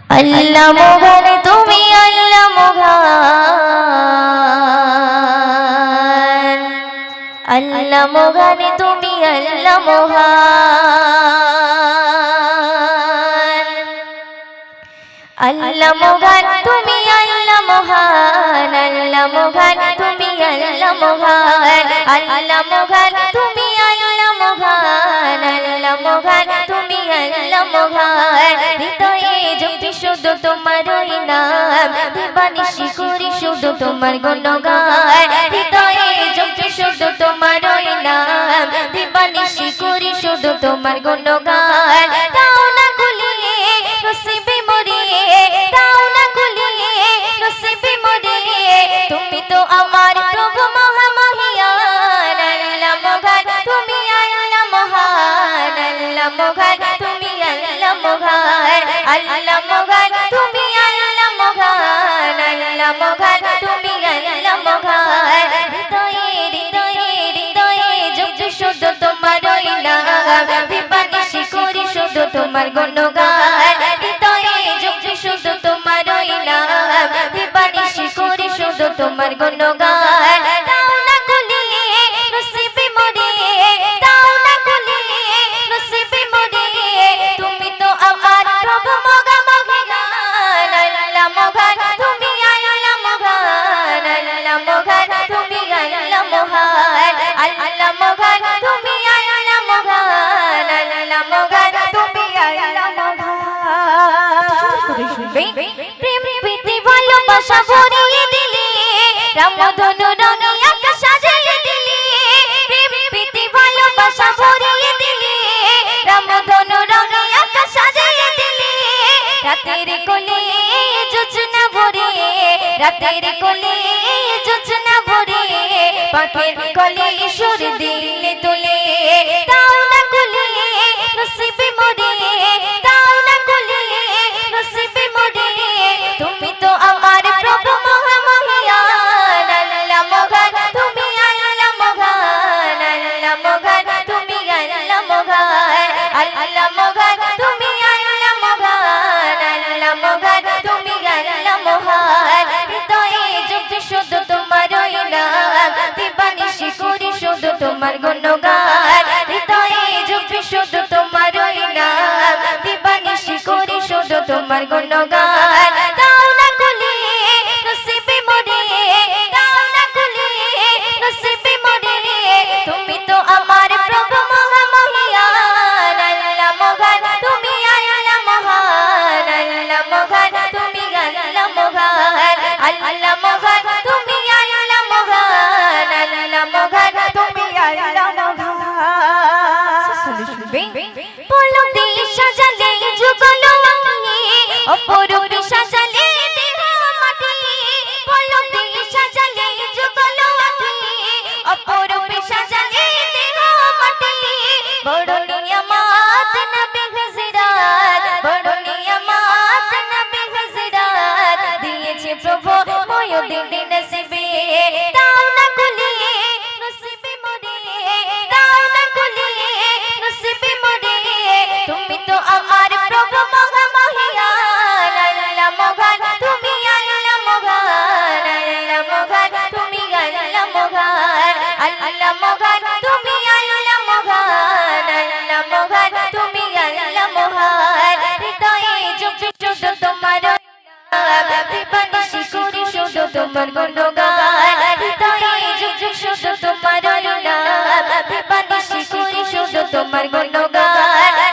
আল্লাহ মহান তুমি আল্লাহ মহান, আল্লাহ মহান তুমি আল্লাহ মহান, আল্লাহ মহান তুমি আল্লাহ মহান, আল্লাহ মহান তুমি আল্লাহ মহান, আল্লাহ মহান তুমি আল্লাহ মহান, আল্লাহ মহান তুমি আল্লাহ মহান। হৃদয়ে জপি শুধু তোমারই নাম, দিবানিশি করি শুধু তোমার গুণগান। হৃদয়ে জপি শুধু তোমারই নাম, দিবানিশি করি শুধু তোমার গুণগান। দাও না খুলিয়ে নসিবে মরিয়ে, দাও না খুলিয়ে নসিবে মরিয়ে, তুমি তো আমার প্রভু মহামহিয়ান। আল্লাহ মহান তুমি আল্লাহ মহান, আল্লাহ মহান তুমি আল্লাহ মহান, আল্লাহ মহান তুমি আল্লাহ মহান, আল্লাহ মহান তুমি আল্লাহ মহান। হৃদয়ে হৃদয়ে হৃদয়ে জপি শুধু তোমারই নাম, দিবানিশি করি শুধু তোমার গুণগান। হৃদয়ে জপি শুধু তোমারই নাম, দিবানিশি করি শুধু তোমার গুণগান। দাও না খুলিয়ে নসিবে মরিয়ে, দাও না খুলিয়ে নসিবে মরিয়ে, তুমি তো আমার প্রভু মহামহিয়ান। আল্লাহ মহান তুমি আল্লাহ মহান, আল্লাহ মহান তুমি আল্লাহ মহান, আল্লাহ মহান তুমি আল্লাহ মহান, আল্লাহ মহান তুমি আল্লাহ মহান। প্রেম প্রীতি ভালোবাসা ভরিয়ে দিলি, রামধনু রঙে আকাশ সাজিয়ে দিলি। প্রেম প্রীতি ভালোবাসা ভরিয়ে দিলি, রামধনু রঙে আকাশ সাজিয়ে দিলি। রাতের কোলে জোছনা ভরে, রাতের কোলে জোছনা ভরে, পাখির কোলে সুর দিলে তুলে। দাও না খুলিয়ে নসিবে মরিয়ে, দাও না খুলিয়ে নসিবে মরিয়ে, তুমি তো আমার প্রভু মহামহিয়ান। আল্লাহ মহান তুমি আল্লাহ মহান, আল্লাহ মহান তুমি আল্লাহ মহান, আল্লাহ মহান তুমি আল্লাহ মহান, আল্লাহ মহান তুমি আল্লাহ মহান। হৃদয়ে জপি শুধু তোমারই নাম, দিবানিশি করি শুধু তোমার গুণগান। হৃদয়ে জপি শুধু তোমারই নাম, দিবানিশি করি শুধু তোমার গুণগান। দাও না খুলিয়ে নসিবে মরিয়ে, দাও না খুলিয়ে নসিবে মরিয়ে, তুমি তো আমার প্রভু মহামহিয়ান। আল্লাহ মহান তুমি আল্লাহ মহান, আল্লাহ মহান তুমি আল্লাহ মহান, আল্লাহ মহান তুমি আল্লাহ মহান, আল্লাহ মহান তুমি আল্লাহ মহান। বলো দিয়ে সাজালে যুগলো আঁকি, অপরূপে সাজালে দেহ মাটি। বলো দিয়ে সাজালে যুগলো আঁকি, অপরূপে সাজালে দেহ মাটি। বড় নিয়ামত নবী হযরত, বড় নিয়ামত নবী হযরত, দিয়েছে প্রভু ময়ূরদিন নসিবে। দাও না খুলিয়ে নসিবে মরিয়ে, দাও না খুলিয়ে নসিবে মরিয়ে, তুমি তো আমার প্রভু মহামহিয়ান। আল্লাহ মহান তুমি আল্লাহ মহান, আল্লাহ মহান তুমি আল্লাহ মহান, আল্লাহ মহান তুমি আল্লাহ মহান, আল্লাহ মহান তুমি আল্লাহ মহান। হৃদয়ে জপি শুধু তোমারই নাম, দিবানিশি করি শুধু তোমার গুণগান। হৃদয়ে জপি শুধু তোমারই নাম, দিবানিশি করি শুধু তোমার গুণগান।